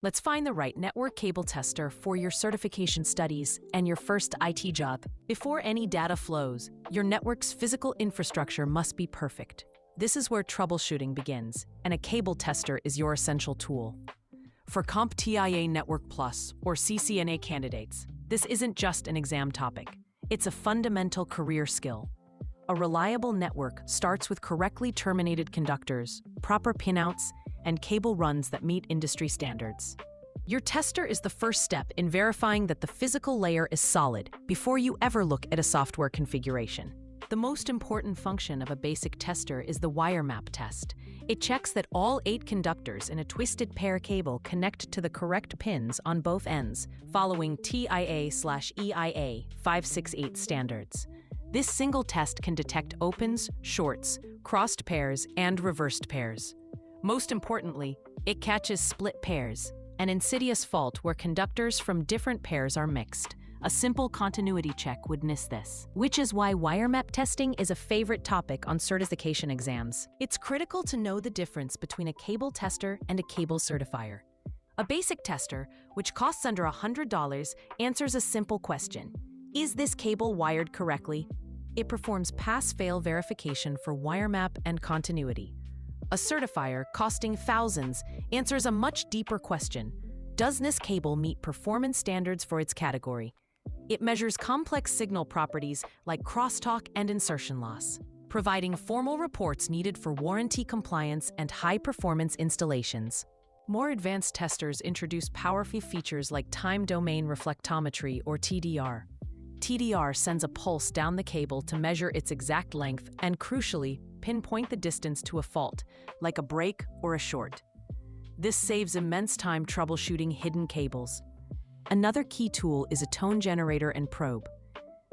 Let's find the right network cable tester for your certification studies and your first IT job. Before any data flows, your network's physical infrastructure must be perfect. This is where troubleshooting begins, and a cable tester is your essential tool. For CompTIA Network Plus or CCNA candidates, this isn't just an exam topic. It's a fundamental career skill. A reliable network starts with correctly terminated conductors, proper pinouts, and cable runs that meet industry standards. Your tester is the first step in verifying that the physical layer is solid before you ever look at a software configuration. The most important function of a basic tester is the Wiremap test. It checks that all 8 conductors in a twisted pair cable connect to the correct pins on both ends, following TIA/EIA 568 standards. This single test can detect opens, shorts, crossed pairs, and reversed pairs. Most importantly, it catches split pairs, an insidious fault where conductors from different pairs are mixed. A simple continuity check would miss this, which is why Wiremap testing is a favorite topic on certification exams. It's critical to know the difference between a cable tester and a cable certifier. A basic tester, which costs under $100, answers a simple question: is this cable wired correctly? It performs pass-fail verification for Wiremap and continuity. A certifier, costing thousands, answers a much deeper question: does this cable meet performance standards for its category? It measures complex signal properties like crosstalk and insertion loss, providing formal reports needed for warranty compliance and high-performance installations. More advanced testers introduce powerful features like time domain reflectometry or TDR. TDR sends a pulse down the cable to measure its exact length and, crucially, pinpoint the distance to a fault, like a break or a short. This saves immense time troubleshooting hidden cables. Another key tool is a tone generator and probe.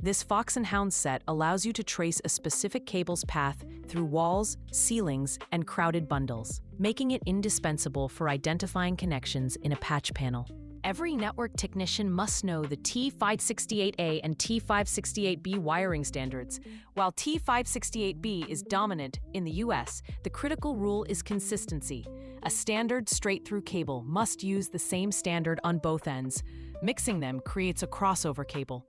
This Fox and Hound set allows you to trace a specific cable's path through walls, ceilings, and crowded bundles, making it indispensable for identifying connections in a patch panel. Every network technician must know the T568A and T568B wiring standards. While T568B is dominant in the US, the critical rule is consistency. A standard straight-through cable must use the same standard on both ends. Mixing them creates a crossover cable.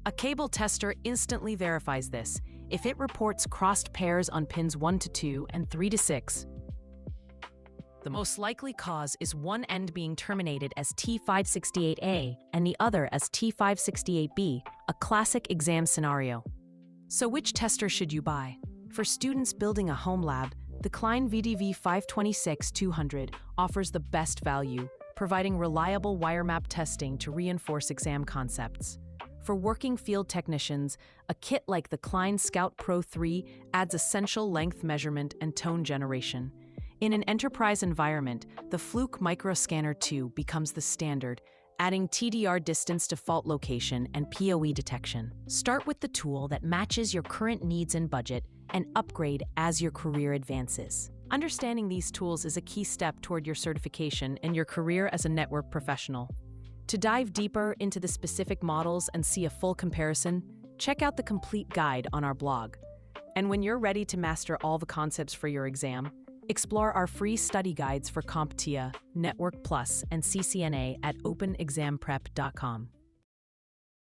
A cable tester instantly verifies this if it reports crossed pairs on pins 1 to 2 and 3 to 6. The most likely cause is one end being terminated as T568A and the other as T568B, a classic exam scenario. So which tester should you buy? For students building a home lab, the Klein VDV526-200 offers the best value, providing reliable Wiremap testing to reinforce exam concepts. For working field technicians, a kit like the Klein Scout Pro 3 adds essential length measurement and tone generation. In an enterprise environment, the Fluke MicroScanner2 becomes the standard, adding TDR distance to fault location and PoE detection. Start with the tool that matches your current needs and budget, and upgrade as your career advances. Understanding these tools is a key step toward your certification and your career as a network professional. To dive deeper into the specific models and see a full comparison, check out the complete guide on our blog. And when you're ready to master all the concepts for your exam, explore our free study guides for CompTIA, Network Plus, and CCNA at openexamprep.com.